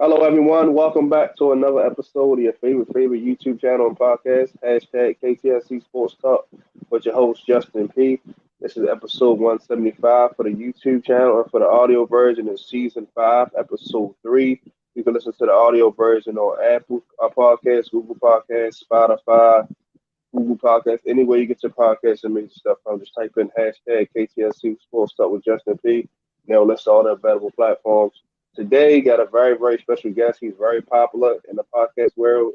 Hello, everyone. Welcome back to another episode of your favorite YouTube channel and podcast. Hashtag KTSC Sports Talk with your host, Justin P. This is episode 175 for the YouTube channel, and for the audio version is season 5, episode 3. You can listen to the audio version on Apple Podcasts, Google Podcasts, Spotify, Google Podcasts, anywhere you get your podcasts and music stuff from. Just type in hashtag KTSC Sports Talk with Justin P. They'll list all the available platforms. Today, got a very special guest. He's very popular in the podcast world.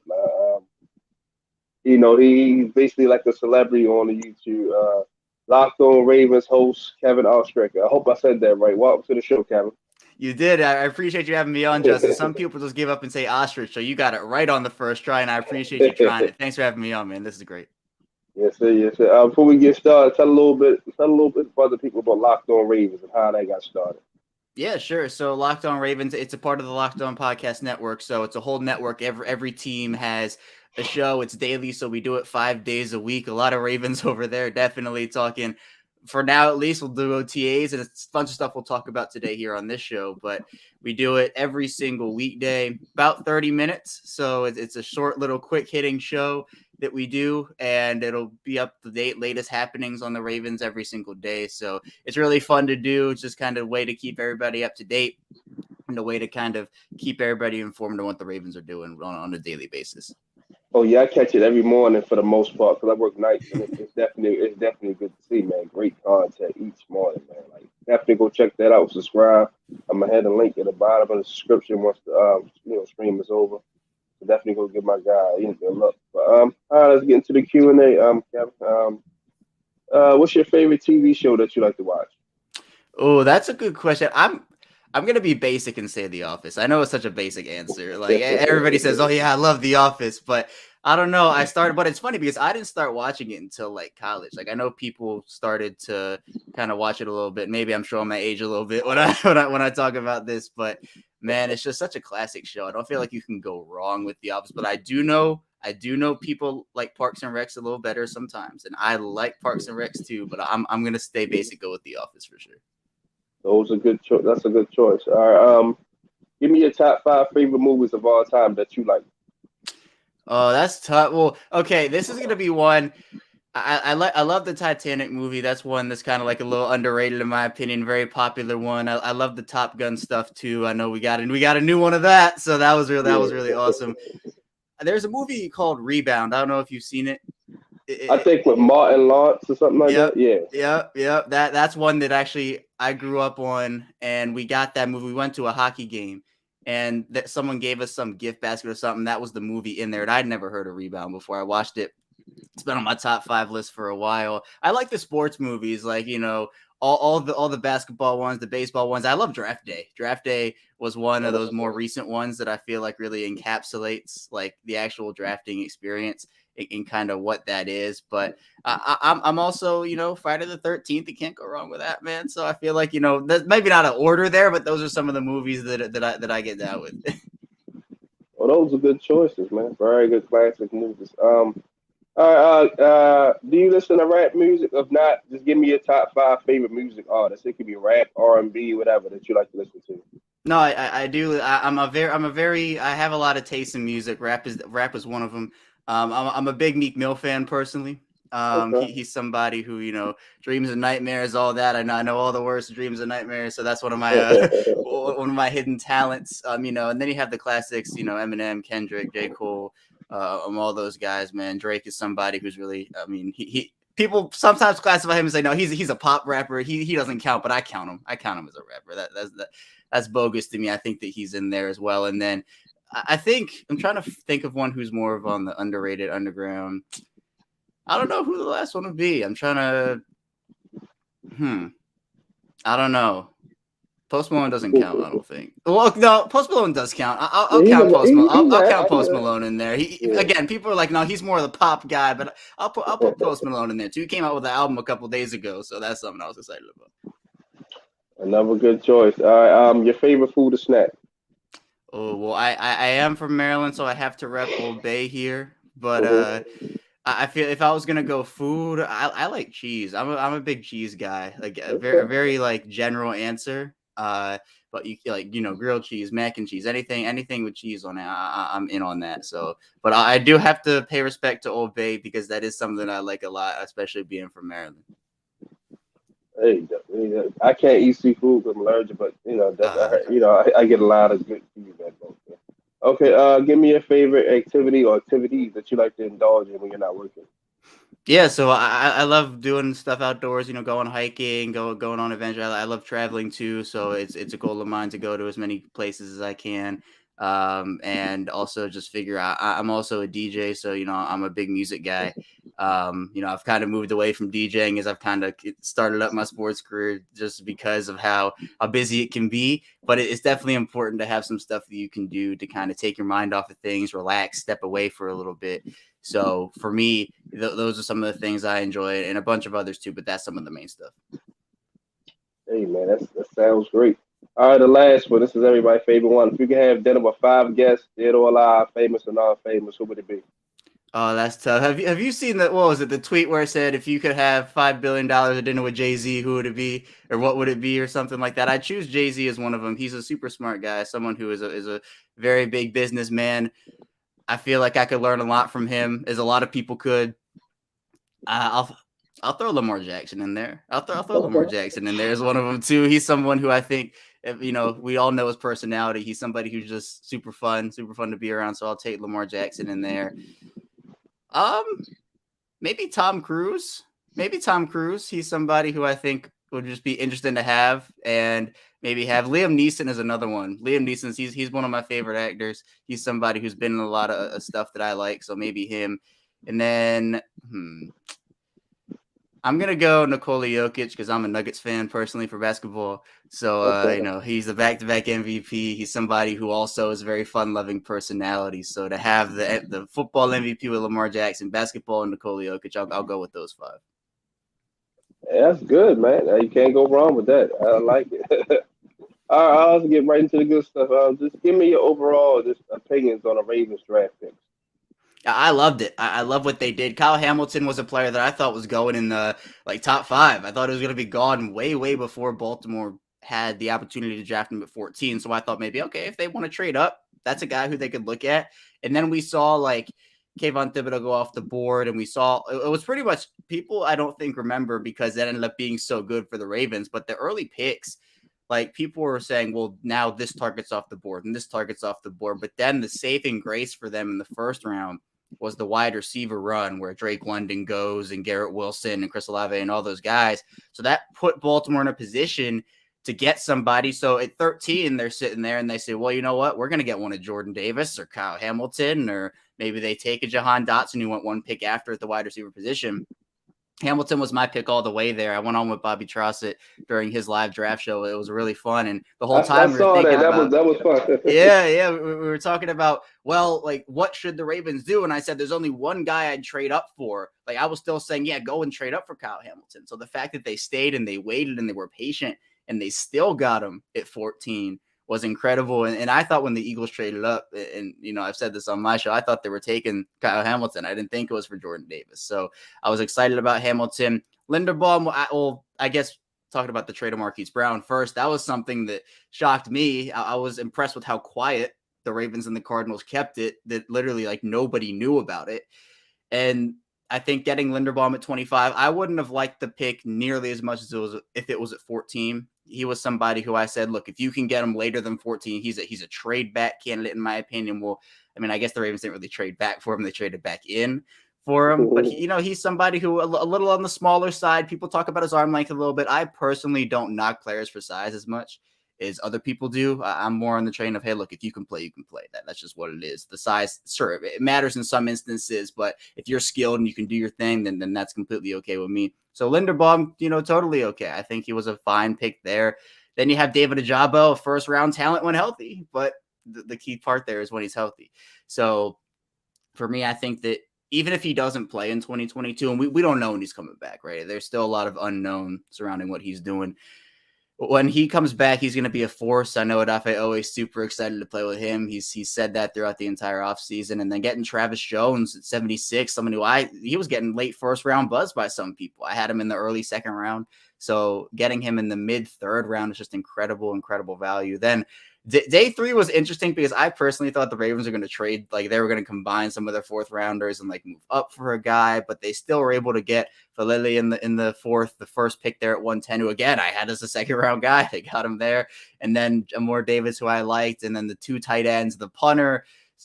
He's basically like a celebrity on the YouTube. Locked On Ravens host Kevin Oestreicher. I hope I said that right. Welcome to the show, Kevin. You did. I appreciate you having me on, Justin. Some people just give up and say ostrich, so you got it right on the first try, and I appreciate you trying it. Thanks for having me on, man. This is great. Yes, sir. Yes, sir. Before we get started, tell a little bit about the people about Locked On Ravens and how they got started. Yeah, sure. So Locked On Ravens, it's a part of the Locked On Podcast Network. So it's a whole network. Every team has a show. It's daily, so we do it 5 days a week. A lot of Ravens over there. Definitely talking. For now, at least, we'll do OTAs and it's a bunch of stuff we'll talk about today here on this show. But we do it every single weekday, about 30 minutes. So it's a short, little, quick hitting show that we do, and it'll be up to date, latest happenings on the Ravens every single day. So it's really fun to do. It's just kind of a way to keep everybody up to date and a way to kind of keep everybody informed on what the Ravens are doing on a daily basis. Oh yeah, I catch it every morning for the most part because I work nights, and it's definitely good to see, man. Great content each morning, man. Like definitely go check that out. Subscribe. I'm gonna have a link at the bottom of the description once the stream is over. So definitely go give my guy a look. But all right, let's get into the Q&A. Kevin, what's your favorite TV show that you like to watch? Oh, that's a good question. I'm gonna be basic and say The Office. I know it's such a basic answer. Like everybody says, "Oh yeah, I love The Office," but I don't know. I started, but it's funny because I didn't start watching it until like college. Like I know people started to kind of watch it a little bit. Maybe I'm showing my age a little bit when I talk about this, but man, it's just such a classic show. I don't feel like you can go wrong with The Office, but I do know people like Parks and Recs a little better sometimes, and I like Parks and Recs too. But I'm gonna stay basic, go with The Office for sure. Those are good. That's a good choice. All right. Give me your top 5 favorite movies of all time that you like. Oh, that's tough. Well, okay, this is gonna be one. I like. I love the Titanic movie. That's one that's kind of like a little underrated in my opinion. Very popular one. I love the Top Gun stuff too. I know we got a new one of that, so that was really Yeah. awesome. There's a movie called Rebound. I don't know if you've seen it. I It, think with Martin Lawrence or something like that. Yep. Yeah. Yep. That's one that actually I grew up on, and we got that movie. We went to a hockey game, and that someone gave us some gift basket or something. That was the movie in there, and I'd never heard of Rebound before. I watched it. It's been on my top 5 list for a while. I like the sports movies, like all the basketball ones, the baseball ones. I love Draft Day. Draft Day was one of those more recent ones that I feel like really encapsulates like the actual drafting experience and kind of what that is. But I'm also Friday the 13th. You can't go wrong with that, man. So I feel like there's maybe not an order there, but those are some of the movies that I get down with. Well, those are good choices, man. Very good classic movies. All right. Do you listen to rap music? If not, just give me your top 5 favorite music artists. It could be rap, R&B, whatever that you like to listen to. No, I do. I'm a very I have a lot of taste in music. Rap is one of them. I'm a big Meek Mill fan personally. Okay. He's somebody who dreams and nightmares, all that. I know all the worst dreams and nightmares. So that's one of my one of my hidden talents. And then you have the classics. Eminem, Kendrick, J. Cole, all those guys. Man, Drake is somebody who's really. I mean, he people sometimes classify him and say no, he's a pop rapper. He doesn't count, but I count him. I count him as a rapper. That's bogus to me. I think that he's in there as well. And then I think I'm trying to think of one who's more of on the underrated underground. I don't know who the last one would be. I'm trying to. I don't know. Post Malone doesn't count. I don't think. Well, no, Post Malone does count. I'll Yeah, count Post Malone. I'll count I Post know. Malone in there. He Yeah. again, people are like, no, he's more of the pop guy, but I'll put Post Malone in there too. He came out with an album a couple days ago, so that's something I was excited about. Another good choice. All right. Your favorite food or snack? Oh well, I am from Maryland, so I have to rep Old Bay here. But Mm-hmm. I feel if I was gonna go food, I like cheese. I'm a big cheese guy. Like a Okay. very like general answer. but you like, grilled cheese, mac and cheese, anything with cheese on it, I'm in on that. So, but I do have to pay respect to Old Bay because that is something I like a lot, especially being from Maryland. Hey, I can't eat seafood because I'm allergic, but I get a lot of good feedback. Okay, give me your favorite activity or activities that you like to indulge in when you're not working. Yeah, so I love doing stuff outdoors, going hiking, going on adventure. I love traveling too, so it's a goal of mine to go to as many places as I can. And also just figure out I'm also a DJ, so I'm a big music guy. I've kind of moved away from DJing as I've kind of started up my sports career just because of how busy it can be. But it's definitely important to have some stuff that you can do to kind of take your mind off of things, relax, step away for a little bit. So for me, those are some of the things I enjoy, and a bunch of others too. But that's some of the main stuff. Hey man, that sounds great. All right, the last one. This is everybody's favorite one. If you could have dinner with 5 guests, dead or alive, famous or non-famous, who would it be? Oh, that's tough. Have you seen that? What was it? The tweet where it said, "If you could have $5 billion at dinner with Jay-Z, who would it be, or what would it be, or something like that?" I choose Jay-Z as one of them. He's a super smart guy, someone who is a very big businessman. I feel like I could learn a lot from him, as a lot of people could. I'll throw Lamar Jackson in there. I'll throw Lamar Jackson in there as one of them too. He's someone who I think, we all know his personality. He's somebody who's just super fun to be around. So I'll take Lamar Jackson in there. Um, maybe Tom Cruise. He's somebody who I think would just be interesting to have, and maybe have Liam Neeson is another one. Liam Neeson, he's one of my favorite actors. He's somebody who's been in a lot of stuff that I like, so maybe him. And then, I'm gonna go Nikola Jokic because I'm a Nuggets fan personally for basketball. So he's a back-to-back MVP. He's somebody who also is a very fun-loving personality. So to have the football MVP with Lamar Jackson, basketball and Nikola Jokic, I'll go with those 5. Yeah, that's good, man. You can't go wrong with that. I like it. All right, I'll get right into the good stuff. Just give me your overall just opinions on the Ravens draft picks. I loved it. I love what they did. Kyle Hamilton was a player that I thought was going in the top 5. I thought it was going to be gone way, way before Baltimore had the opportunity to draft him at 14. So I thought maybe, okay, if they want to trade up, that's a guy who they could look at. And then we saw Kayvon Thibodeau go off the board, and we saw it was pretty much people I don't think remember because that ended up being so good for the Ravens. But the early picks, people were saying, well, now this target's off the board and this target's off the board. But then the saving grace for them in the first round was the wide receiver run where Drake London goes and Garrett Wilson and Chris Olave and all those guys. So that put Baltimore in a position to get somebody. So at 13, they're sitting there and they say, well, you know what? We're going to get one of Jordan Davis or Kyle Hamilton, or maybe they take a Jahan Dotson who went one pick after at the wide receiver position. Hamilton was my pick all the way there. I went on with Bobby Trossett during his live draft show. It was really fun. And the whole time we were thinking that was fun. yeah. We were talking about, what should the Ravens do? And I said, there's only one guy I'd trade up for. I was still saying, yeah, go and trade up for Kyle Hamilton. So the fact that they stayed and they waited and they were patient and they still got him at 14 was incredible. And I thought when the Eagles traded up, and, I've said this on my show, I thought they were taking Kyle Hamilton. I didn't think it was for Jordan Davis. So I was excited about Hamilton. Linderbaum, I guess talking about the trade of Marquise Brown first, that was something that shocked me. I was impressed with how quiet the Ravens and the Cardinals kept it, that literally nobody knew about it. And I think getting Linderbaum at 25, I wouldn't have liked the pick nearly as much as it was if it was at 14. He was somebody who I said, look, if you can get him later than 14, he's a trade back candidate in my opinion. Well, I guess the Ravens didn't really trade back for him; they traded back in for him. But he's somebody who a little on the smaller side. People talk about his arm length a little bit. I personally don't knock players for size as much as other people do. I'm more on the train of, hey, look, if you can play, you can play. That's just what it is. The size, sure, it matters in some instances, but if you're skilled and you can do your thing, then that's completely okay with me. So Linderbaum, totally okay. I think he was a fine pick there. Then you have David Ojabo, a first-round talent when healthy, but the key part there is when he's healthy. So for me, I think that even if he doesn't play in 2022, and we don't know when he's coming back, right? There's still a lot of unknown surrounding what he's doing. when he comes back, he's going to be a force. I know Odafe always super excited to play with him. He said that throughout the entire offseason. And then getting Travis Jones at 76, someone who he was getting late first round buzz by some people. I had him in the early second round. So getting him in the mid third round is just incredible value. Then day 3 was interesting because I personally thought the Ravens were going to trade, like they were going to combine some of their fourth rounders and like move up for a guy, but they still were able to get Falele in the fourth, the first pick there at 110, who again I had as a second round guy. They got him there, and then Amore Davis, who I liked, and then the 2 tight ends, the punter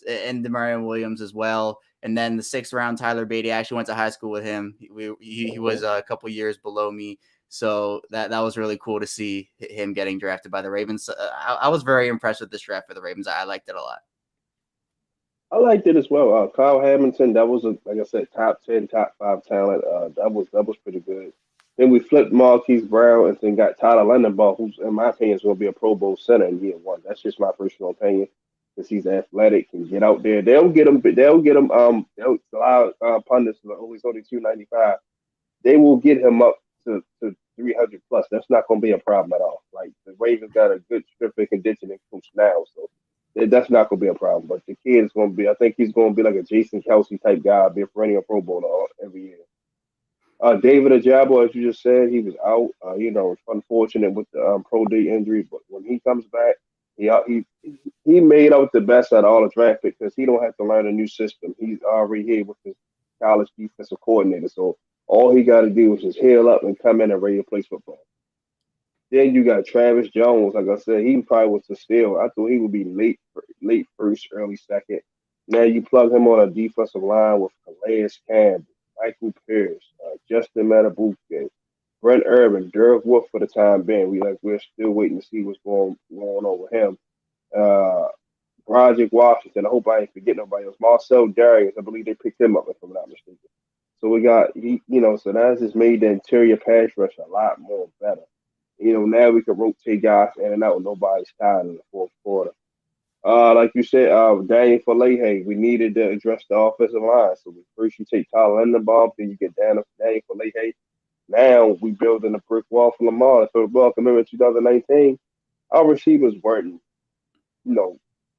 and Demarion Williams as well. And then the 6th round, Tyler Beatty. I actually went to high school with him. He was a couple years below me. So that was really cool to see him getting drafted by the Ravens. I was very impressed with this draft for the Ravens. I liked it a lot. I liked it as well. Kyle Hamilton, that was like I said, top 10, top 5 talent. That was pretty good. Then we flipped Marquise Brown and then got Tyler Lindenbaugh, who's in my opinion is going to be a Pro Bowl center in year 1. That's just my personal opinion because he's athletic, can get out there. They'll get him. They'll allow pundits always only 295. They will get him up to 300 plus. That's not going to be a problem at all. Like the Ravens got a good strength and conditioning coach now, so that's not going to be a problem. But the kid is going to be, I think he's going to be like a Jason Kelsey type guy, be a perennial Pro Bowler every year. David Ajabo, as you just said, he was out. It's unfortunate with the pro day injury, but when he comes back, he made out the best out of all the draft picks because he don't have to learn a new system. He's already here with his college defensive coordinator, so all he got to do is just heal up and come in and ready to play football. Then you got Travis Jones. Like I said, he probably was the steal. I thought he would be late first, early second. Now you plug him on a defensive line with Calais Campbell, Michael Pierce, Justin Matabuke, Brent Urban, Derek Wolf for the time being. We're still waiting to see what's going on with him. Project Washington. I hope I ain't forgetting nobody else. Marcel Darius. I believe they picked him up if I'm not mistaken. So we got so that's just made the interior pass rush a lot more better. Now we can rotate guys in and out. Nobody's tired in the fourth quarter. Like you said, Daniel Falehe, we needed to address the offensive line. So first you take Tyler Lindenbaugh, then you get Daniel Falehe. Now we building a brick wall for Lamar. So welcome in 2019. Our receivers weren't,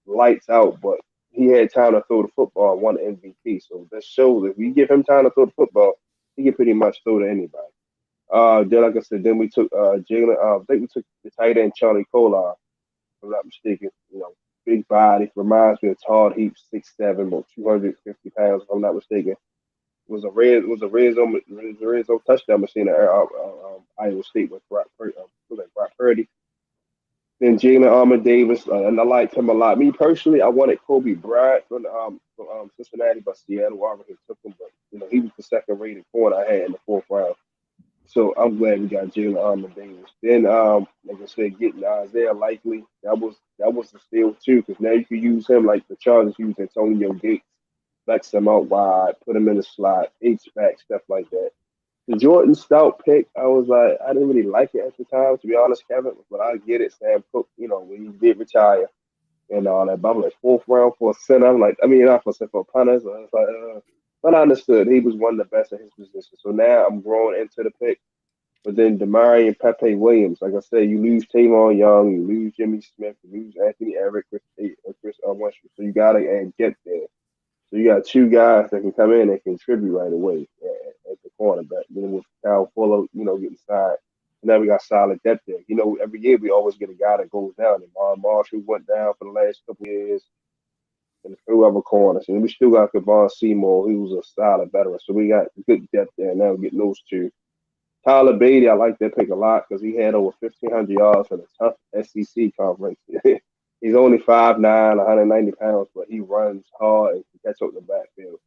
lights out, but he had time to throw the football and won MVP. So that shows if we give him time to throw the football, he can pretty much throw to anybody. Then like I said, then we took Jalen. I think we took the tight end Charlie Kolar, if I'm not mistaken. Big body, reminds me of Todd Heap, 6'7", about 250 pounds, if I'm not mistaken. It was a red zone touchdown machine at Iowa State with Brock Purdy. Then Jalen Armour Davis, and I liked him a lot. Me personally, I wanted Kobe Bryant from Cincinnati, but Seattle already took him. But he was the second rated corner I had in the fourth round. So I'm glad we got Jalen Armour Davis. Then, like I said, getting Isaiah Likely, that was the steal too, because now you can use him like the Chargers used Antonio Gates, flex him out wide, put him in the slot, H-back, stuff like that. The Jordan Stout pick, I was like, I didn't really like it at the time, to be honest, Kevin, but I get it. Sam Cooke, when he did retire and all that. But I'm like, fourth round for a center. I'm like, not for a punter. So it's like, but I understood he was one of the best at his position. So now I'm growing into the pick. But then Damari and Pepe Williams, like I said, you lose Tavon Young, you lose Jimmy Smith, you lose Anthony Everett, Chris Westbrook. So you got to get there. So you got 2 guys that can come in and contribute right away at the cornerback. With Kyle Fuller, getting signed. Now we got solid depth there. Every year we always get a guy that goes down. And Marshall went down for the last couple of years. And a few other corners. And we still got Kevon Seymour, who's a solid veteran. So we got good depth there. Now we're getting those 2. Tyler Beatty, I like that pick a lot because he had over 1,500 yards in a tough SEC conference. He's only 5'9", 190 pounds, but he runs hard and can catch up the backfield.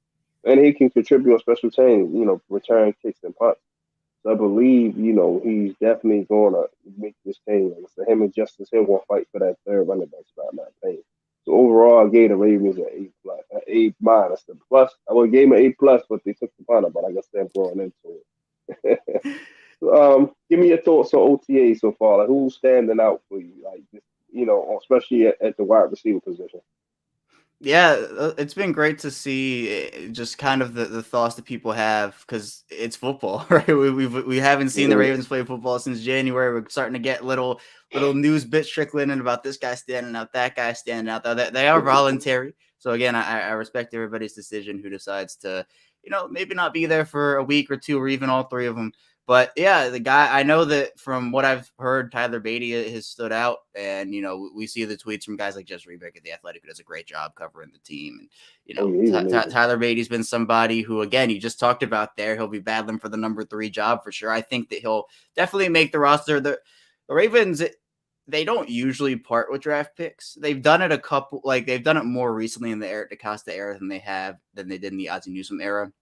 And he can contribute on special teams, return kicks and punts. So I believe, he's definitely going to make this team. So him and Justice Hill will fight for that third running back spot, in my opinion. So overall, I gave the Ravens an A minus. The plus, I would give him an A+, but they took the punter, but I guess they're going into it. Give me your thoughts on OTA so far. Like, who's standing out for you? Like, especially at the wide receiver position. Yeah, it's been great to see just kind of the thoughts that people have because it's football, right? We haven't seen the Mhm. Ravens play football since January. We're starting to get little news bits trickling in about this guy standing out, that guy standing out. Though they are voluntary, so again, I respect everybody's decision who decides to, maybe not be there for a week or two or even all three of them. But yeah, the guy, I know that from what I've heard, Tyler Beatty has stood out, and we see the tweets from guys like Jess Rebick at the Athletic, who does a great job covering the team. And Oh yeah, he's amazing. Tyler Beatty's been somebody who, again, you just talked about there. He'll be battling for the number 3 job for sure. I think that he'll definitely make the roster. The Ravens, they don't usually part with draft picks. They've done it they've done it more recently in the Eric DeCosta era than they did in the Ozzie Newsome era.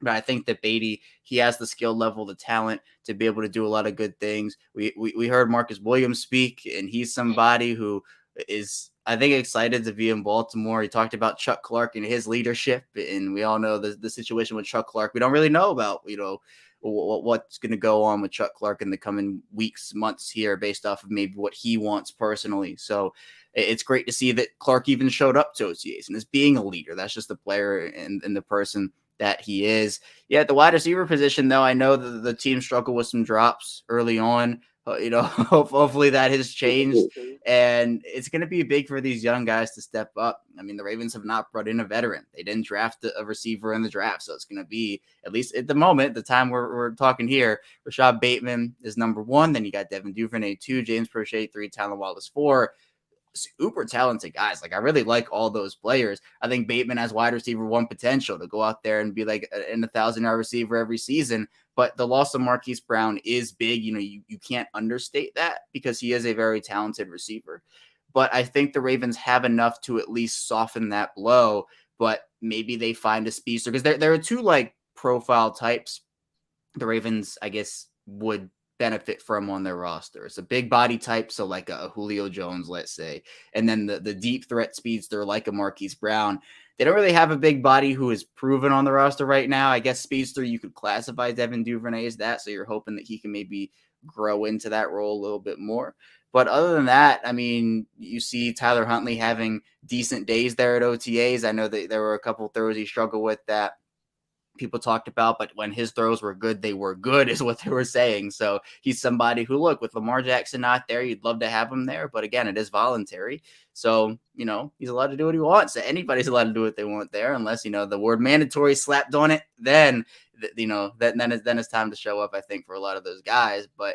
But I think that Beatty, he has the skill level, the talent to be able to do a lot of good things. We heard Marcus Williams speak, and he's somebody who is, I think, excited to be in Baltimore. He talked about Chuck Clark and his leadership, and we all know the situation with Chuck Clark. We don't really know about, what's going to go on with Chuck Clark in the coming weeks, months here based off of maybe what he wants personally. So it's great to see that Clark even showed up to OTAs and is being a leader. That's just the player and the person that he is. Yeah, at the wide receiver position, though, I know that the team struggled with some drops early on. Hopefully that has changed, and it's going to be big for these young guys to step up. I mean, the Ravens have not brought in a veteran. They didn't draft a receiver in the draft, so it's going to be, at least at the moment, the time we're talking here, Rashad Bateman is number 1. Then you got Devin Duvernay 2, James Prochet 3, Talon Wallace 4. Super talented guys. Like, I really like all those players. I think Bateman has wide receiver 1 potential to go out there and be like an 1,000-yard receiver every season. But the loss of Marquise Brown is big. You can't understate that because he is a very talented receiver. But I think the Ravens have enough to at least soften that blow. But maybe they find a speedster because there are 2 like profile types the Ravens, I guess, would benefit from on their roster. It's a big body type, so like a Julio Jones, let's say, and then the deep threat speedster like a Marquise Brown. They don't really have a big body who is proven on the roster right now. I guess speedster, you could classify Devin Duvernay as that, so you're hoping that he can maybe grow into that role a little bit more. But other than that, I mean, you see Tyler Huntley having decent days there at OTAs. I know that there were a couple throws he struggled with that people talked about, but when his throws were good, they were good, is what they were saying. So he's somebody who, look, with Lamar Jackson not there, you'd love to have him there, but again, it is voluntary. So, he's allowed to do what he wants. Anybody's allowed to do what they want there, unless, the word mandatory slapped on it, then it's time to show up, I think, for a lot of those guys. But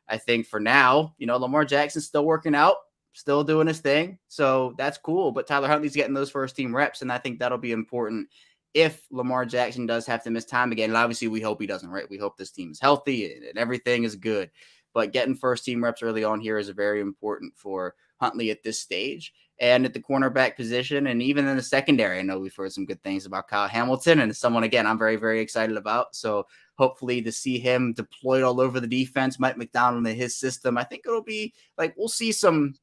I think for now, Lamar Jackson's still working out, still doing his thing. So that's cool. But Tyler Huntley's getting those first team reps, and I think that'll be important if Lamar Jackson does have to miss time again. And obviously we hope he doesn't, right? We hope this team is healthy and everything is good. But getting first team reps early on here is very important for Huntley at this stage. And at the cornerback position, and even in the secondary, I know we've heard some good things about Kyle Hamilton, and someone, again, I'm very, very excited about. So hopefully to see him deployed all over the defense, Mike Mcdonald in his system, I think it'll be like, we'll see some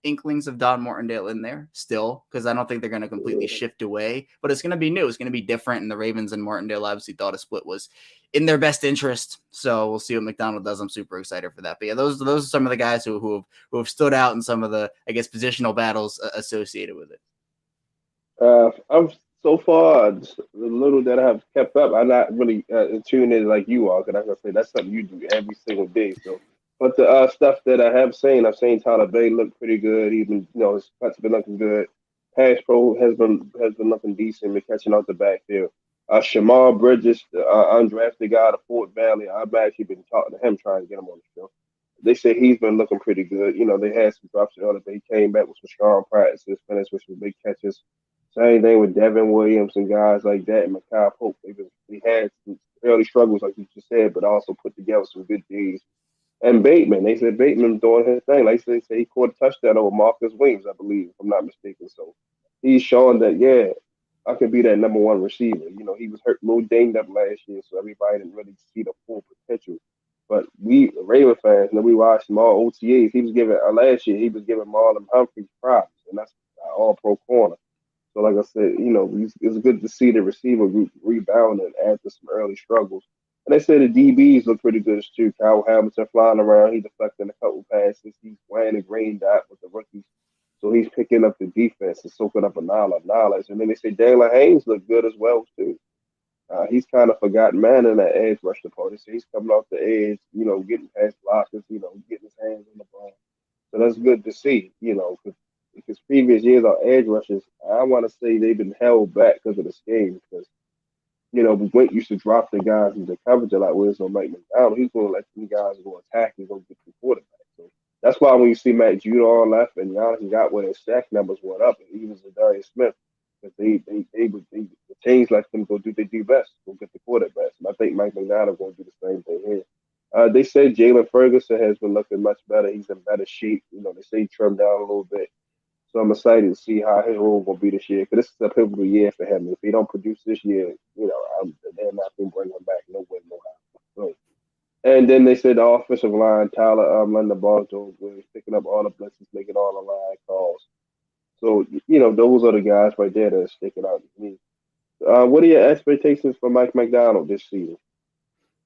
inklings of Don Martindale in there still, because I don't think they're going to completely shift away, but it's going to be new. It's going to be different. And the Ravens and Martindale obviously thought a split was in their best interest. So we'll see what McDonald does. I'm super excited for that. But yeah, those are some of the guys who have stood out in some of the, I guess, positional battles associated with it. I'm so far the little that I have kept up. I'm not really tuned in like you are, because like I say, that's something you do every single day. So, but the stuff that I have seen, I've seen Tyler Bay look pretty good. Even his cuts have been looking good. Pass pro has been looking decent. Been catching out the backfield. Shamar Bridges, the undrafted guy, the Fort Valley. I've actually been talking to him, trying to get him on the show. They say he's been looking pretty good. They had some drops the other day. Came back with some strong practices, finished with some big catches. Same thing with Devin Williams and guys like that, and Makai Pope. They had some early struggles, like you just said, but also put together some good days. And Bateman, they said Bateman doing his thing. Like they say he caught a touchdown over Marcus Williams, I believe, if I'm not mistaken. So he's showing that, yeah, I could be that number 1 receiver. He was hurt, a little dinged up last year, so everybody didn't really see the full potential. But we Raven fans, we watched him all OTAs. He was giving last year. He was giving Marlon Humphreys props, and that's all pro corner. So, like I said, it's good to see the receiver group rebounding after some early struggles. And they said the DBs look pretty good too. Kyle Hamilton flying around, he deflecting a couple passes. He's wearing a green dot with the rookies. So he's picking up the defense and soaking up a knowledge. And then they say Jalen Haynes looked good as well too. He's kind of forgotten man in that edge rush department. So he's coming off the edge, getting past blockers, getting his hands on the ball. So that's good to see, because previous years our edge rushes, I want to say they've been held back because of the scheme. Because Wink used to drop the guys into coverage a lot. Whereas on Mike McDonald, he's going to let the guys go attack. He's going to get the quarterback. So that's why when you see Matt Judon on left and Giannis got where their sack numbers went up, and even Zadarius Smith, because the teams let them go do they do best, go get the quarterback. And I think Mike McDonald going to do the same thing here. They say Jalen Ferguson has been looking much better. He's in better shape. They say he trimmed down a little bit. So I'm excited to see how his role will be this year. Because this is a pivotal year for him. If he don't produce this year, they're not going to bring him back nowhere, no how. So, and then they said the offensive line, Tyler Linderbaugh, was picking up all the blitzes, making all the line calls. So, those are the guys right there that are sticking out to me. What are your expectations for Mike McDonald this season?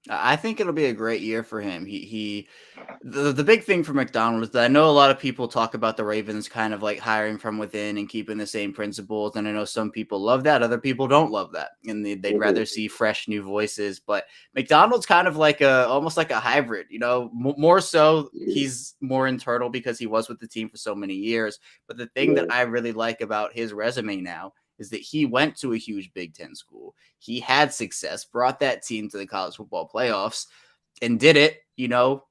I think it'll be a great year for him. The big thing for McDonald is that I know a lot of people talk about the Ravens kind of like hiring from within and keeping the same principles. And I know some people love that. Other people don't love that. And they'd rather see fresh new voices. But McDonald's kind of like almost like a hybrid, more so he's more internal because he was with the team for so many years. But the thing that I really like about his resume now is that he went to a huge Big Ten school. He had success, brought that team to the college football playoffs, and did it,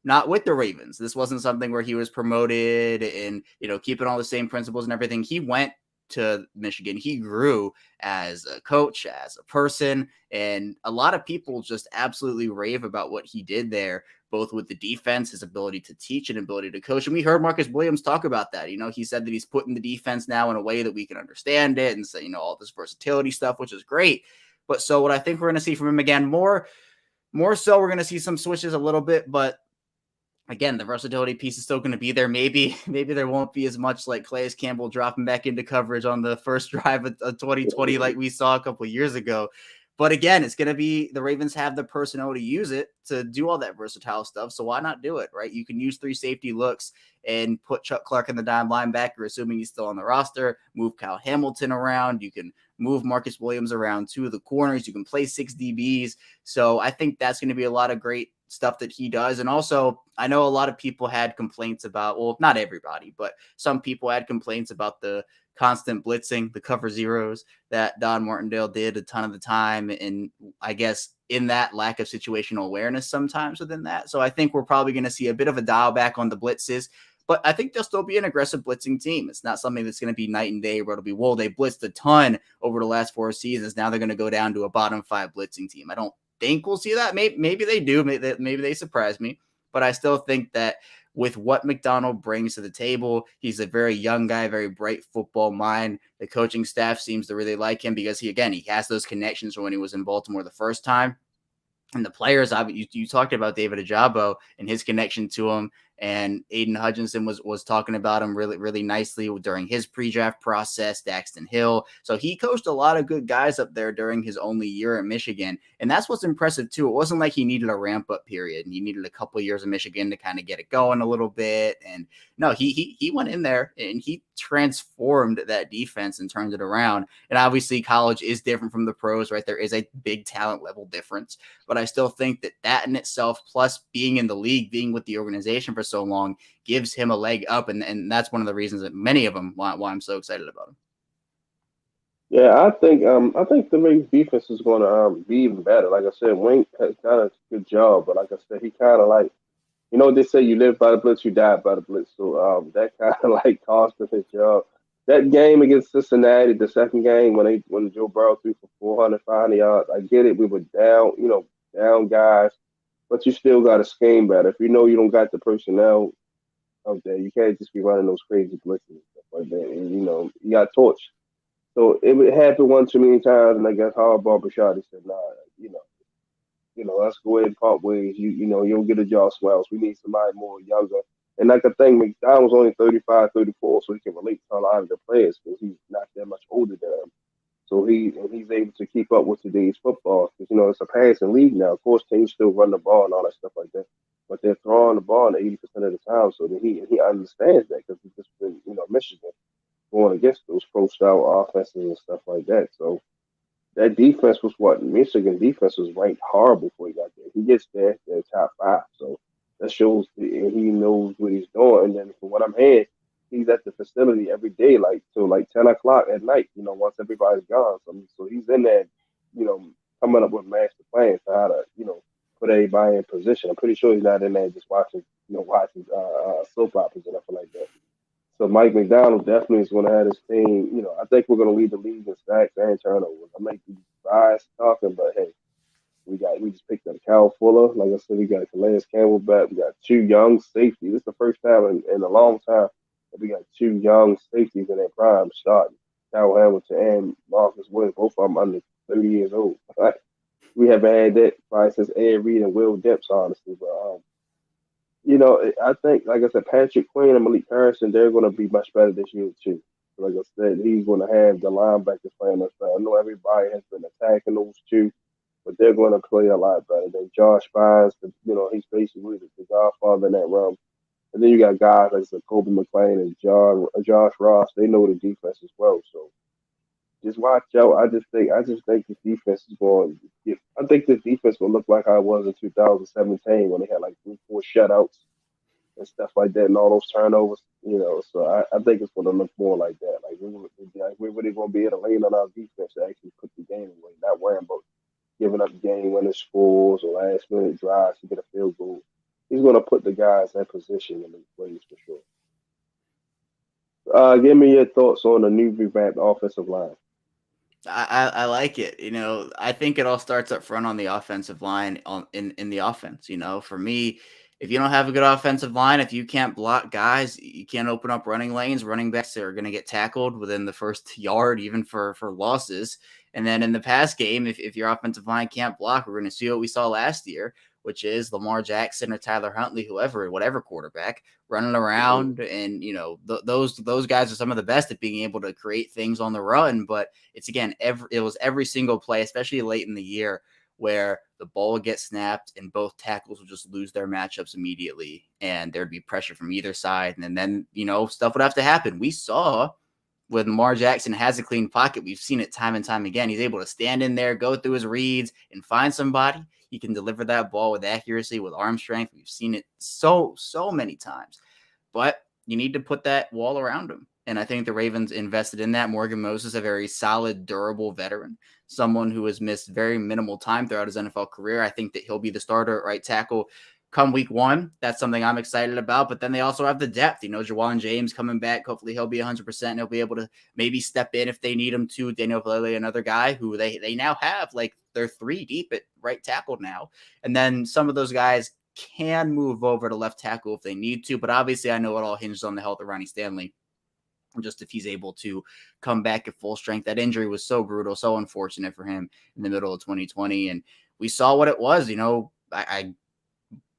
not with the Ravens. This wasn't something where he was promoted and, keeping all the same principles and everything. He went to Michigan. He grew as a coach, as a person, and a lot of people just absolutely rave about what he did there, both with the defense, his ability to teach and ability to coach. And we heard Marcus Williams talk about that. He said that he's putting the defense now in a way that we can understand it and say, all this versatility stuff, which is great. But so what I think we're going to see from him again, more so we're going to see some switches a little bit, but again, the versatility piece is still going to be there. Maybe there won't be as much like Calais Campbell dropping back into coverage on the first drive of 2020 like we saw a couple of years ago. But again, it's going to be the Ravens have the personnel to use it to do all that versatile stuff. So why not do it, right? You can use 3 safety looks and put Chuck Clark in the dime linebacker, assuming he's still on the roster, move Kyle Hamilton around. You can move Marcus Williams around 2 of the corners. You can play 6 DBs. So I think that's going to be a lot of great stuff that he does. And also, I know a lot of people had complaints about, well, not everybody, but some people had complaints about the constant blitzing, the cover zeros that Don Martindale did a ton of the time. And I guess in that lack of situational awareness sometimes within that. So I think we're probably going to see a bit of a dial back on the blitzes, but I think they'll still be an aggressive blitzing team. It's not something that's going to be night and day where it'll be, well, they blitzed a ton over the last 4 seasons. Now they're going to go down to a bottom 5 blitzing team. I don't think we'll see that. Maybe they do. Maybe they surprise me, but I still think that with what McDonald brings to the table, he's a very young guy, very bright football mind. The coaching staff seems to really like him because he has those connections from when he was in Baltimore the first time. And the players, you talked about David Ajabo and his connection to him, and Aiden Hutchinson was talking about him really, really nicely during his pre-draft process, Daxton Hill. So he coached a lot of good guys up there during his only year at Michigan. And that's what's impressive too. It wasn't like he needed a ramp up period and he needed a couple of years in Michigan to kind of get it going a little bit. And no, he went in there and he transformed that defense and turned it around. And obviously college is different from the pros, right? There is a big talent level difference, but I still think that in itself, plus being in the league, being with the organization for so long, gives him a leg up. And that's one of the reasons that many of them why I'm so excited about him. Yeah, I think the Ravens defense is going to be even better. Like I said, Wink has done a good job, but like I said, he kind of like, they say you live by the blitz, you die by the blitz. So that kind of like cost him his job. That game against Cincinnati, the second game when Joe Burrow threw for 400, 500 yards, I get it. We were down, down guys, but you still got to scheme better. If you know you don't got the personnel out there, you can't just be running those crazy blitzes and stuff like that. And you got torched. So it would happen one too many times, and I guess Harbaugh Bashadi said, "Nah, let's go ahead and part ways. You don't get a job swells. We need somebody more younger." And like I think McDonald was only 35, 34, so he can relate to a lot of the players because he's not that much older than them. So he's able to keep up with today's football because it's a passing league now. Of course, teams still run the ball and all that stuff like that, but they're throwing the ball 80% of the time. So that he understands that because he's just been Michigan. going against those pro style offenses and stuff like that. So that defense was what Michigan defense was ranked horrible before he got there. He gets there, they're top five. So that shows he knows what he's doing. And then from what I'm hearing, he's at the facility every day, like till like 10 o'clock at night. Once everybody's gone. So he's in there, you know, coming up with master plans for how to, put everybody in position. I'm pretty sure he's not in there just watching soap operas or nothing like that. So Mike McDonald definitely is going to have his team. I think we're going to lead the league in sacks and turnovers. I might be biased talking, but hey, we just picked up Cal Fuller. Like I said, we got Calais Campbell back. We got two young safeties. This is the first time in a long time that we got two young safeties in their prime starting. Cal Hamilton and Marcus Williams, both of them under 30 years old. We haven't had that probably since Ed Reed and Will Depps, honestly. But I think, like I said, Patrick Queen and Malik Harrison, they're going to be much better this year too. Like I said, he's going to have the linebackers playing us better. I know everybody has been attacking those two, but they're going to play a lot better than Josh Bynes. He's basically the godfather in that realm. And then you got guys like Kobe McLean and Josh Ross. They know the defense as well. So just watch out. I just think this defense is going. I think this defense will look like I was in 2017 when they had like 3-4 shutouts and stuff like that, and all those turnovers. So I think it's going to look more like that. Like we're really going to be able to lean on our defense to actually put the game away, not worrying about giving up game-winning scores or last-minute drives to get a field goal. He's going to put the guys in position in the plays for sure. Give me your thoughts on the new revamped offensive line. I like it. I think it all starts up front on the offensive line in the offense. For me, if you don't have a good offensive line, if you can't block guys, you can't open up running lanes. Running backs are going to get tackled within the first yard, even for losses. And then in the pass game, if your offensive line can't block, we're going to see what we saw last year, which is Lamar Jackson or Tyler Huntley, whatever quarterback, running around. And, those guys are some of the best at being able to create things on the run. But it's, again, it was every single play, especially late in the year, where the ball would get snapped and both tackles would just lose their matchups immediately. And there'd be pressure from either side. And then stuff would have to happen. We saw when Lamar Jackson has a clean pocket, we've seen it time and time again. He's able to stand in there, go through his reads, and find somebody. He can deliver that ball with accuracy, with arm strength. We've seen it so many times. But you need to put that wall around him. And I think the Ravens invested in that. Morgan Moses, a very solid, durable veteran, someone who has missed very minimal time throughout his NFL career. I think that he'll be the starter at right tackle come week one. That's something I'm excited about. But then they also have the depth. Jawan James coming back. Hopefully he'll be 100%. And he'll be able to maybe step in if they need him to. Daniel Vallely, another guy who they now have, like, they're 3 deep at right tackle now. And then some of those guys can move over to left tackle if they need to. But obviously I know it all hinges on the health of Ronnie Stanley. Just if he's able to come back at full strength. That injury was so brutal, so unfortunate for him in the middle of 2020. And we saw what it was. I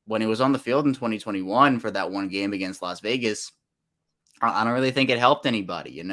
when he was on the field in 2021 for that one game against Las Vegas, I don't really think it helped anybody.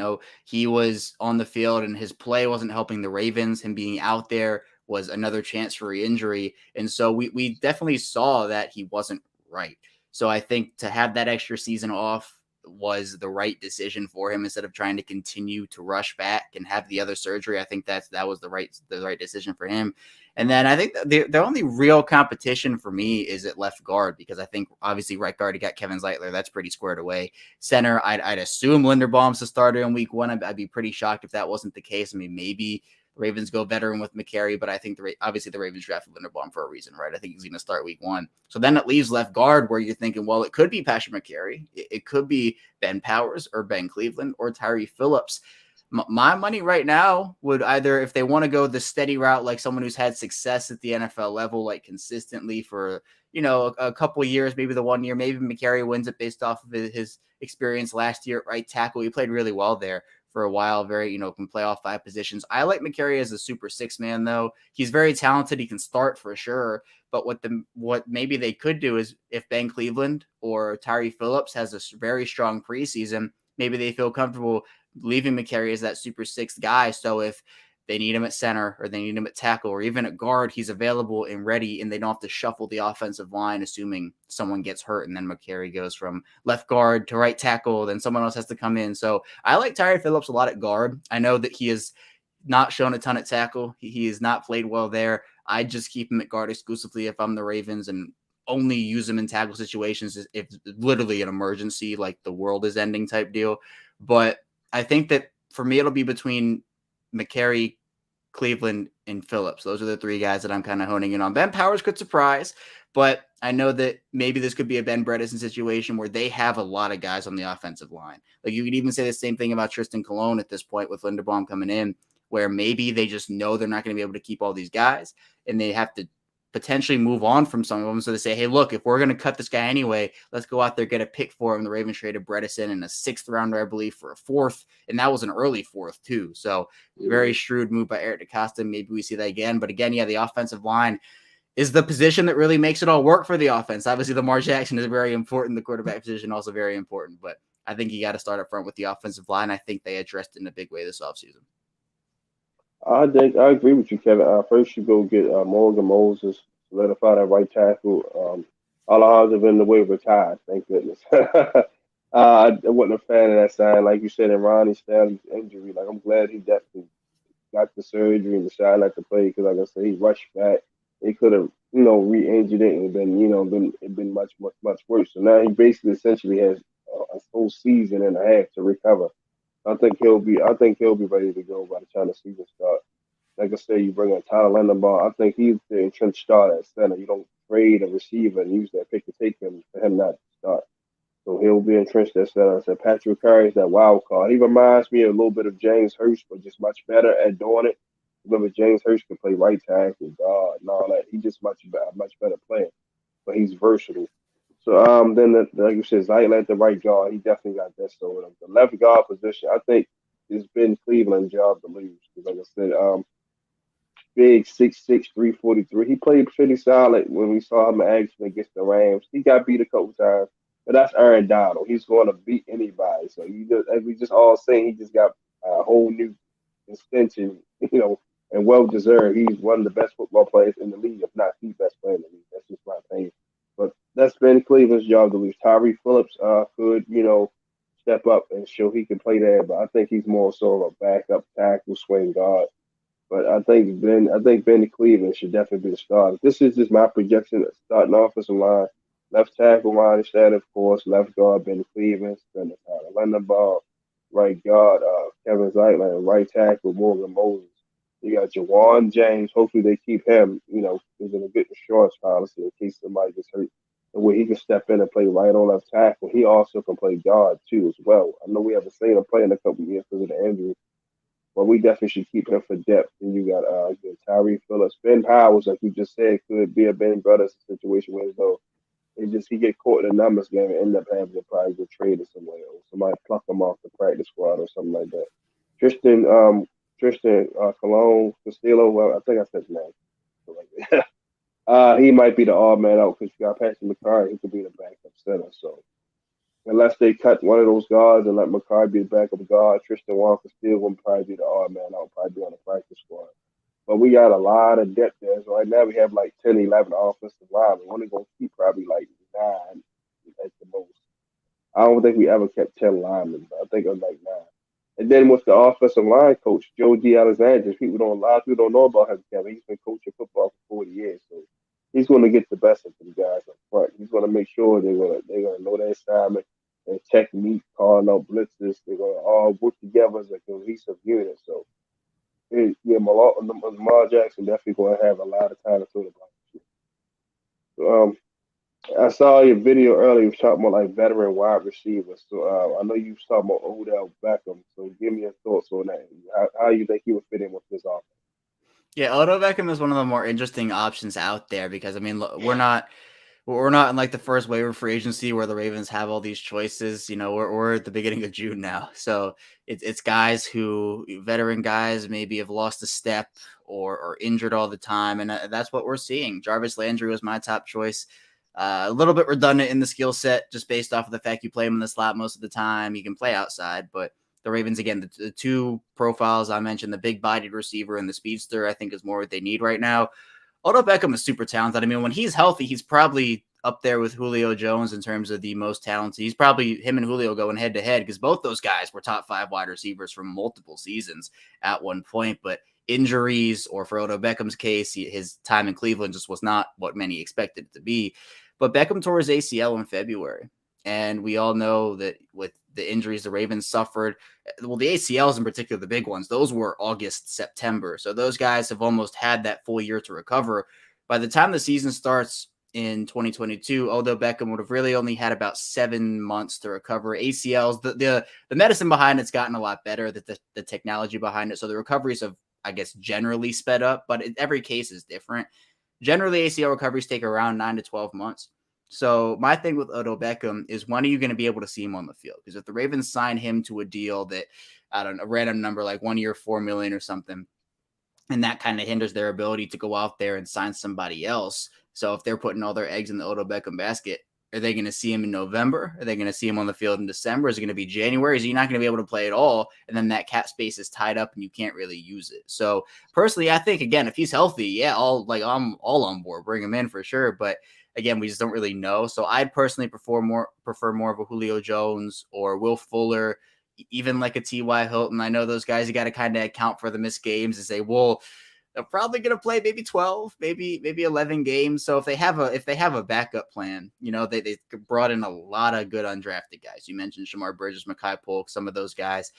He was on the field and his play wasn't helping the Ravens. Him being out there was another chance for re-injury. And so we definitely saw that he wasn't right. So I think to have that extra season off was the right decision for him instead of trying to continue to rush back and have the other surgery. I think that was the right decision for him. And then I think the only real competition for me is at left guard, because I think obviously right guard, you got Kevin Zeitler. That's pretty squared away. Center, I'd assume Linderbaum's the starter in week one. I'd be pretty shocked if that wasn't the case. I mean, maybe Ravens go veteran with McCary, but I think obviously the Ravens drafted Linderbaum for a reason, right? I think he's going to start week one. So then it leaves left guard where you're thinking, well, it could be Patrick McCary. It could be Ben Powers or Ben Cleveland or Tyree Phillips. My money right now would either, if they want to go the steady route, like someone who's had success at the NFL level, like consistently for, a couple of years, maybe the 1 year, maybe McCary wins it based off of his experience last year at right tackle. He played really well there for a while, very, can play all 5 positions. I like McCary as a super 6 man, though. He's very talented. He can start for sure. But what maybe they could do is if Ben Cleveland or Tyree Phillips has a very strong preseason, maybe they feel comfortable leaving McCary as that super 6 guy. So if they need him at center or they need him at tackle or even at guard, he's available and ready, and they don't have to shuffle the offensive line assuming someone gets hurt and then McCary goes from left guard to right tackle, then someone else has to come in. So I like Tyree Phillips a lot at guard. I know that he has not shown a ton at tackle. He has not played well there. I just keep him at guard exclusively if I'm the Ravens and only use him in tackle situations if literally an emergency, like the world is ending type deal. But I think that for me, it'll be between McCary, Cleveland, and Phillips. Those are the three guys that I'm kind of honing in on. Ben Powers could surprise, but I know that maybe this could be a Ben Bredeson situation where they have a lot of guys on the offensive line. Like you could even say the same thing about Tristan Colon at this point with Linderbaum coming in, where maybe they just know they're not going to be able to keep all these guys and they have to potentially move on from some of them. So they say, hey, look, if we're going to cut this guy anyway, let's go out there, get a pick for him. The Ravens traded Bredeson in a 6th rounder, I believe, for a 4th. And that was an early 4th too. So very shrewd move by Eric DeCosta. Maybe we see that again. But again, yeah, the offensive line is the position that really makes it all work for the offense. Obviously, Lamar Jackson is very important. The quarterback position also very important. But I think you got to start up front with the offensive line. I think they addressed it in a big way this offseason. I think I agree with you, Kevin. First, you go get Morgan Moses, solidify that right tackle. All odds have been the way retired. Thank goodness. I wasn't a fan of that sign, like you said, in Ronnie Stanley's injury. Like I'm glad he definitely got the surgery and decided not to play because, like I said, he rushed back. He could have, re-injured it and been much worse. So now he basically essentially has a full season and a half to recover. I think he'll be ready to go by the time the season starts. Like I said, you bring in Tyler Linderbaum. I think he's the entrenched starter at center. You don't trade a receiver and use that pick to take him for him not to start. So he'll be entrenched at center. I said Patrick Curry is that wild card. He reminds me a little bit of James Hurst, but just much better at doing it. Remember, James Hurst can play right tackle, guard, and all that. He's just much better player, but he's versatile. So like you said, Zeitler at the right guard, he definitely got that. So the left guard position, I think it's been Cleveland's job to lose. Because like I said, big 6'6", 343. He played pretty solid when we saw him in action against the Rams. He got beat a couple times, but that's Aaron Donald. He's going to beat anybody. So as we just all saying, he just got a whole new extension, and well deserved. He's one of the best football players in the league, if not the best player in the league. That's just my opinion. But that's been Cleveland's job to lose. Tyree Phillips could, step up and show he can play there, but I think he's more so of a backup tackle, swing guard. But I think Ben Cleveland should definitely be the starter. This is just my projection at starting offensive line. Left tackle, Ronnie Stanley, of course. Left guard, Ben Cleveland. Then Linderbaum. Right guard, Kevin Zeitler. And right tackle, Morgan Moses. You got Jawan James. Hopefully they keep him, is in a good insurance policy in case somebody gets hurt. And where he can step in and play right on left tackle. He also can play guard, too, as well. I know we haven't seen him play in a couple of years because of the injury. But we definitely should keep him for depth. And you got Tyree Phillips. Ben Powers, like you just said, could be a Ben Bredeson situation where he get caught in the numbers game and end up having to probably get traded somewhere or somebody pluck him off the practice squad or something like that. Tristan Colon Castillo, well, I think I said his name. Like that. He might be the odd man out because you got Patrick McCarry. He could be the backup center. So unless they cut one of those guards and let McCarry be the backup guard, Tristan Walker still will probably be the odd man out, probably be on the practice squad. But we got a lot of depth there. So right now we have like 10, 11 offensive linemen. We're only going to keep probably like 9 at the most. I don't think we ever kept 10 linemen, but I think it was like 9. And then with the offensive line coach, Joe D. Alexander, a lot of people don't know about him, Kevin. He's been coaching football for 40 years. So he's going to get the best of the guys up front. He's going to make sure they're going to know their assignment, their technique, calling out blitzes. They're going to all work together as a cohesive unit. So, Lamar Jackson definitely going to have a lot of time to throw the ball. I saw your video earlier. You were talking about like veteran wide receivers. So I know you were talking about Odell Beckham. So give me your thoughts on that. How you think he would fit in with this offense? Yeah, Odell Beckham is one of the more interesting options out there because we're not in like the first wave of free agency where the Ravens have all these choices. We're at the beginning of June now, so it's guys veteran guys maybe have lost a step or injured all the time, and that's what we're seeing. Jarvis Landry was my top choice. A little bit redundant in the skill set just based off of the fact you play him in the slot most of the time. He can play outside, but the Ravens, again, the two profiles I mentioned, the big-bodied receiver and the speedster, I think is more what they need right now. Odell Beckham is super talented. I mean, when he's healthy, he's probably up there with Julio Jones in terms of the most talented. He's probably him and Julio going head to head because both those guys were top 5 wide receivers for multiple seasons at one point. But injuries, or for Odell Beckham's case, his time in Cleveland just was not what many expected it to be. But Beckham tore his ACL in February. And we all know that with the injuries the Ravens suffered, well, the ACLs in particular, the big ones, those were August, September. So those guys have almost had that full year to recover. By the time the season starts in 2022, Odell Beckham would have really only had about 7 months to recover. ACLs, the medicine behind it's gotten a lot better, the technology behind it. So the recoveries have, I guess, generally sped up, but every case is different. Generally, ACL recoveries take around 9 to 12 months. So my thing with Odell Beckham is, when are you going to be able to see him on the field? Because if the Ravens sign him to a deal that, I don't know, a random number like 1 year, $4 million or something, and that kind of hinders their ability to go out there and sign somebody else. So if they're putting all their eggs in the Odell Beckham basket, are they going to see him in November? Are they going to see him on the field in December? Is it going to be January? Is he not going to be able to play at all? And then that cap space is tied up and you can't really use it. So personally, I think, again, if he's healthy, yeah, I'm all on board. Bring him in for sure. But again, we just don't really know. So I'd personally prefer more of a Julio Jones or Will Fuller, even like a T.Y. Hilton. I know those guys, you got to kind of account for the missed games and say, well, they're probably going to play maybe 12, maybe 11 games. So if they have a backup plan, they brought in a lot of good undrafted guys. You mentioned Shamar Bridges, Mekhi Polk, some of those guys.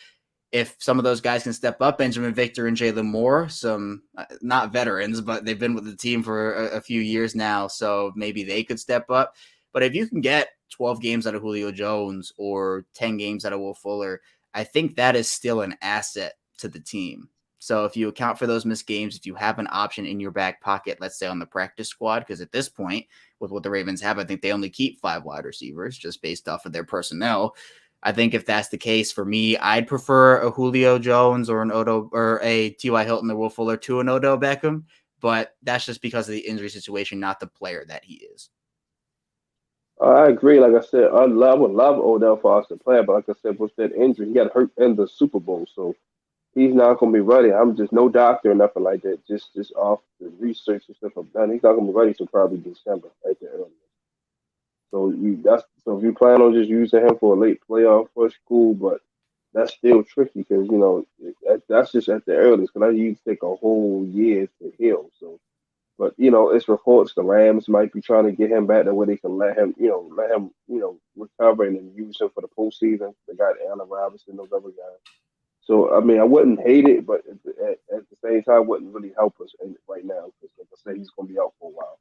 If some of those guys can step up, Benjamin Victor and Jalen Moore, some not veterans, but they've been with the team for a few years now, so maybe they could step up. But if you can get 12 games out of Julio Jones or 10 games out of Will Fuller, I think that is still an asset to the team. So if you account for those missed games, if you have an option in your back pocket, let's say on the practice squad, because at this point, with what the Ravens have, I think they only keep 5 wide receivers just based off of their personnel. I think if that's the case, for me, I'd prefer a Julio Jones or an Odell or a T.Y. Hilton or Will Fuller to an Odell Beckham, but that's just because of the injury situation, not the player that he is. I agree. Like I said, would love Odell for us to play, but like I said, with that injury, he got hurt in the Super Bowl, so he's not going to be ready. I'm just no doctor or nothing like that. Just off the research and stuff I've done, he's not going to be ready till probably December at the earliest. So if you plan on just using him for a late playoff push, cool, but that's still tricky because that's just at the earliest. Because I usually take a whole year to heal. So, but it's reports the Rams might be trying to get him back to where they can let him recover and then use him for the postseason. They got Allen Robinson, those other guys. So I mean, I wouldn't hate it, but at the same time, it wouldn't really help us right now because, like I said, he's going to be out for a while.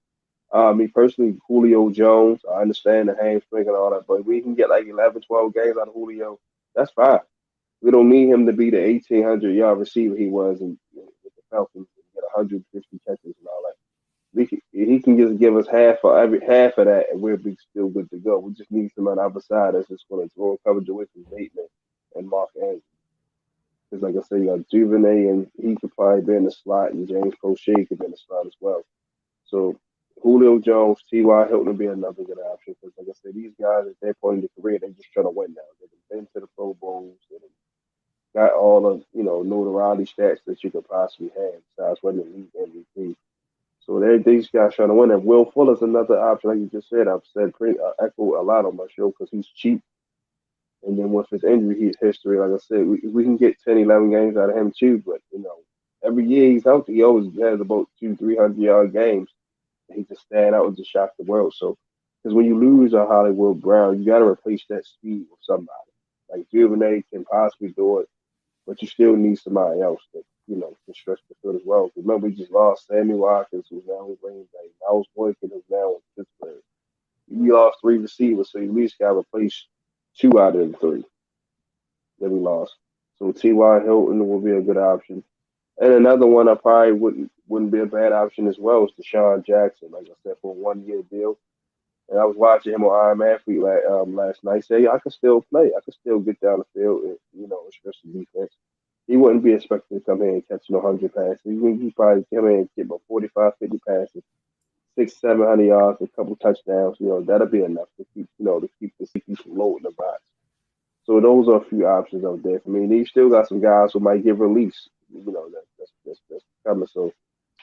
Me personally, Julio Jones, I understand the hamstring and all that, but we can get like 11, 12 games out of Julio. That's fine. We don't need him to be the 1,800-yard receiver he was with the Falcons and get 150 catches and all that. He can just give us half of that, and we'll be still good to go. We just need someone on the other side that's just going to throw coverage away from Bateman and Mark Andrews. Because, like I said, you got Duvernay, and he could probably be in the slot, and James Prochet could be in the slot as well. So Julio Jones, T.Y. Hilton would be another good option because, like I said, these guys at their point in their career, they're just trying to win now. They've been to the Pro Bowls. They've got all of notoriety stats that you could possibly have besides winning the league MVP. So these guys trying to win. And Will Fuller's another option, like you just said. I've said echo a lot on my show because he's cheap. And then with his injury history, like I said, we can get 10, 11 games out of him too. But every year he's healthy, he always has about 200-300-yard games. He just stand out and just shock the world. So, because when you lose a Hollywood Brown, you got to replace that speed with somebody. Like Duvernay can possibly do it, but you still need somebody else that can stretch the field as well. Remember, we just lost Sammy Watkins, who's now in Green Bay. Miles Boykin, who's now in Pittsburgh. We lost 3 receivers, so you at least got to replace 2 out of the 3 that we lost. So T.Y. Hilton will be a good option. And another one I probably wouldn't be a bad option as well is Desean Jackson, like I said, for a 1-year deal. And I was watching him on I'm Athlete last night. Say, I could still play. I could still get down the field and, especially defense. He wouldn't be expected to come in and catch 100 passes. He probably come in and get about 45, 50 passes, 600, 700 yards, a couple touchdowns. That'll be enough to keep the safeties low in the box. So those are a few options out there for me. And you still got some guys who might get released. That's coming. So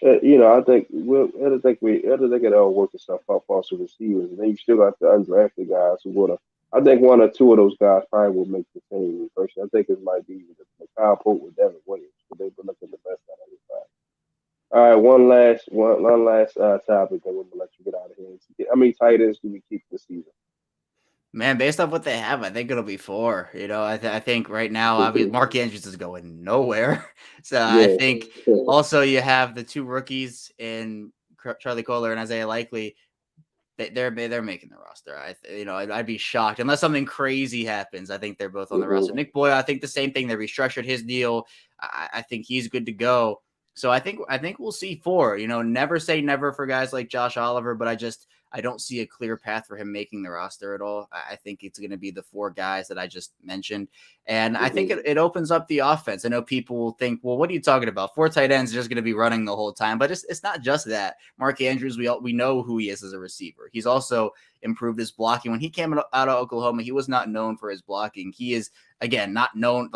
I think it all work itself out for us receivers. And then you still got the undrafted guys who would have. I think one or two of those guys probably will make the team. Personally, I think it might be the Kyle Pope with Devin Williams, but they've been looking the best out of everybody. All right, one last topic, and we'll let you get out of here. How many tight ends do we keep this season? Man, based off what they have, I think it'll be 4. I think right now, obviously, Mark Andrews is going nowhere. So I Yeah, think also you have the 2 rookies in Charlie Kohler and Isaiah Likely. They're making the roster. I'd be shocked unless something crazy happens. I think they're both on the roster. Nick Boyle, I think the same thing. They restructured his deal. I think he's good to go. So I think we'll see 4. Never say never for guys like Josh Oliver, but I don't see a clear path for him making the roster at all. I think it's going to be the 4 guys that I just mentioned. And I think it opens up the offense. I know people will think, well, what are you talking about? 4 tight ends are just going to be running the whole time. But it's not just that. Mark Andrews, we know who he is as a receiver. He's also improved his blocking. When he came out of Oklahoma, he was not known for his blocking. He is, again,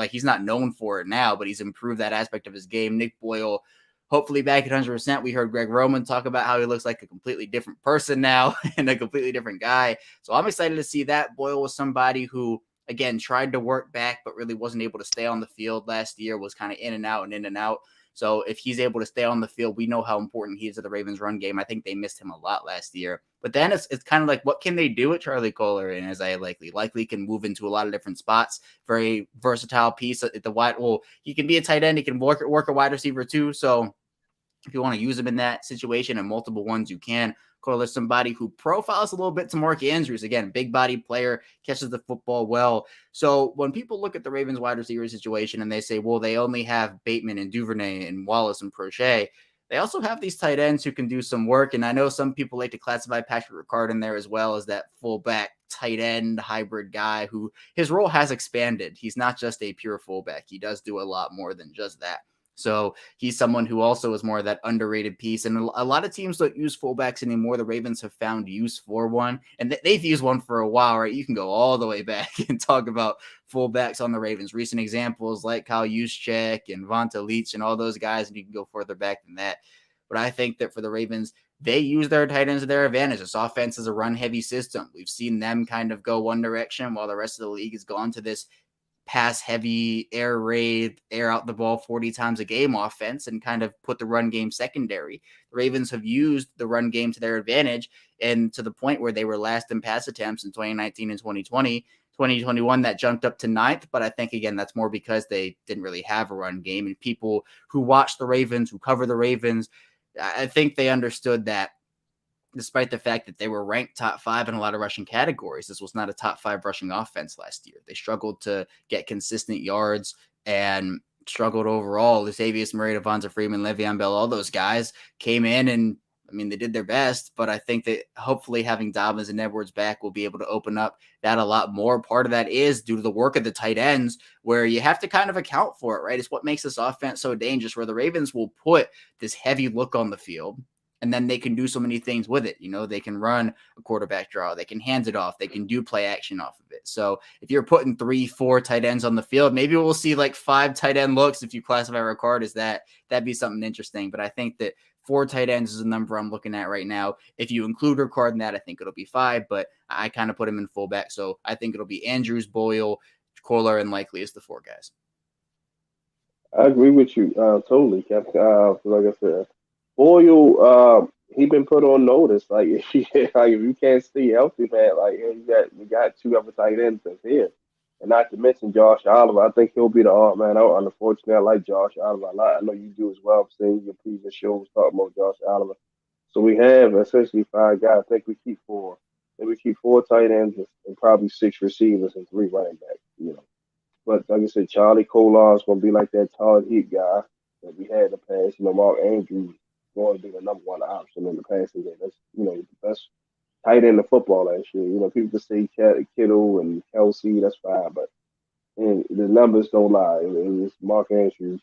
he's not known for it now, but he's improved that aspect of his game. Nick Boyle, hopefully back at 100%. We heard Greg Roman talk about how he looks like a completely different person now and a completely different guy. So I'm excited to see that. Boyle was somebody who, again, tried to work back, but really wasn't able to stay on the field last year, was kind of in and out. So if he's able to stay on the field, we know how important he is to the Ravens run game. I think they missed him a lot last year. But then it's kind of like, what can they do with Charlie Kohler and Isaiah Likely? Likely can move into a lot of different spots. Very versatile piece at the wide. Well, he can be a tight end. He can work a wide receiver too. So if you want to use him in that situation and multiple ones, you can. Kohler is somebody who profiles a little bit to Mark Andrews. Again, big body player, catches the football well. So when people look at the Ravens wide receiver situation and they say, well, they only have Bateman and Duvernay and Wallace and Prochet, they also have these tight ends who can do some work. And I know some people like to classify Patrick Ricard in there as well as that fullback tight end hybrid guy who his role has expanded. He's not just a pure fullback. He does do a lot more than just that. So he's someone who also is more of that underrated piece. And a lot of teams don't use fullbacks anymore. The Ravens have found use for one, and they've used one for a while, right? You can go all the way back and talk about fullbacks on the Ravens. Recent examples like Kyle Juszczyk and Vonta Leach and all those guys, and you can go further back than that. But I think that for the Ravens, they use their tight ends to their advantage. This offense is a run-heavy system. We've seen them kind of go one direction while the rest of the league has gone to this pass heavy, air raid, air out the ball 40 times a game offense and kind of put the run game secondary. The Ravens have used the run game to their advantage and to the point where they were last in pass attempts in 2019 and 2020. 2021, that jumped up to 9th, but I think, again, that's more because they didn't really have a run game. And people who watch the Ravens, who cover the Ravens, I think they understood that despite the fact that they were ranked top 5 in a lot of rushing categories, this was not a top 5 rushing offense last year. They struggled to get consistent yards and struggled overall. Latavius Murray, Devonta Freeman, Le'Veon Bell, all those guys came in and, they did their best, but I think that hopefully having Dobbins and Edwards back will be able to open up that a lot more. Part of that is due to the work of the tight ends where you have to kind of account for it, right? It's what makes this offense so dangerous where the Ravens will put this heavy look on the field. And then they can do so many things with it. They can run a quarterback draw. They can hand it off. They can do play action off of it. So if you're putting 3-4 tight ends on the field, maybe we'll see like 5 tight end looks if you classify Ricard as that. That'd be something interesting. But I think that 4 tight ends is a number I'm looking at right now. If you include Ricard in that, I think it'll be 5. But I kind of put him in fullback. So I think it'll be Andrews, Boyle, Kohler, and Likely as the 4 guys. I agree with you totally, Captain. Like I said, Boyle, he been put on notice. Like, if you can't stay healthy, man, like we got 2 other tight ends that's here, and not to mention Josh Oliver. I think he'll be the odd man out. Unfortunately, I like Josh Oliver a lot. I know you do as well. I've seen your previous shows talking about Josh Oliver. So we have essentially 5 guys. I think we keep 4. Then we keep 4 tight ends and probably 6 receivers and 3 running backs. But like I said, Charlie Kolar is going to be like that tall heat guy that we had in the past. Mark Andrews going to be the number 1 option in the passing game. That's the best tight end of football last year. People can say Kittle and Kelsey, that's fine, but the numbers don't lie. It's Mark Andrews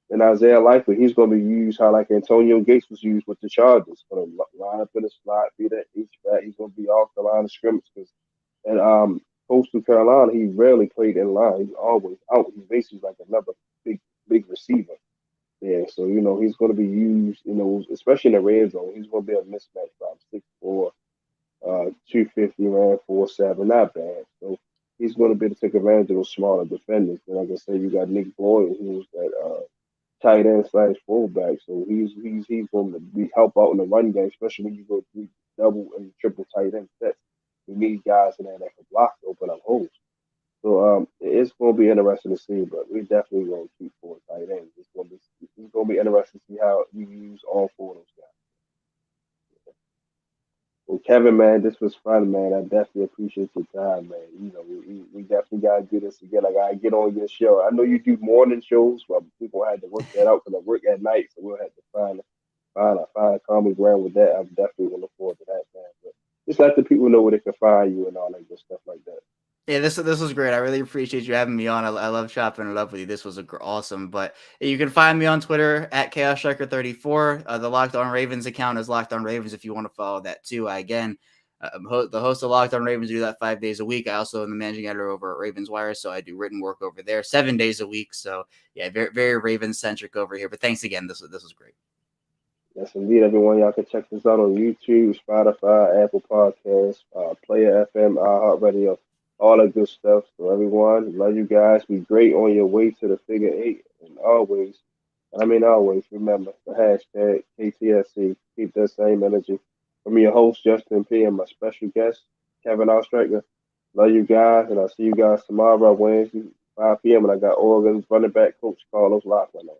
and Isaiah Likely. He's going to be used how like Antonio Gates was used with the Chargers. Going to line up in the slot, be that H back. He's going to be off the line of scrimmage and Coastal Carolina, he rarely played in line. He's always out. He's basically like another big receiver. Yeah, so he's going to be used. Especially in the red zone, he's going to be a mismatch from 6'4", 250, man, 4'7", not bad. So he's going to be able to take advantage of those smaller defenders. And like I said, you got Nick Boyle, who's that tight end slash fullback. So he's going to be help out in the run game, especially when you go through double and triple tight end sets. You need guys in there that can block, open up holes. So it's going to be interesting to see, but we definitely going to keep four tight ends. It's going to be interesting to see how we use all four of those guys. Well, Kevin, man, this was fun, man. I definitely appreciate your time, man. We definitely gotta do this again. I gotta get on your show. I know you do morning shows, but we're gonna have to work that out because I work at night, so we'll have to find a common ground with that. I'm definitely gonna look forward to that, man. But just let the people know where they can find you and all that good stuff like that. Yeah, this was great. I really appreciate you having me on. I love chopping it up with you. This was awesome. But you can find me on Twitter at ChaosStriker34. The Locked On Ravens account is Locked On Ravens if you want to follow that too. Again, the host of Locked On Ravens, do that 5 days a week. I also am the managing editor over at Ravens Wire, so I do written work over there 7 days a week. So yeah, very very Ravens centric over here. But thanks again. This was great. Yes, indeed, everyone. Y'all can check this out on YouTube, Spotify, Apple Podcasts, Player FM, iHeartRadio, all that good stuff. So, everyone, love you guys. Be great on your way to the figure eight. And always, remember the hashtag KTSC. Keep that same energy. From your host, Justin P., and my special guest, Kevin Oestreicher. Love you guys, and I'll see you guys tomorrow, Wednesday, 5 p.m. And I got Oregon's running back coach, Carlos Lockland on.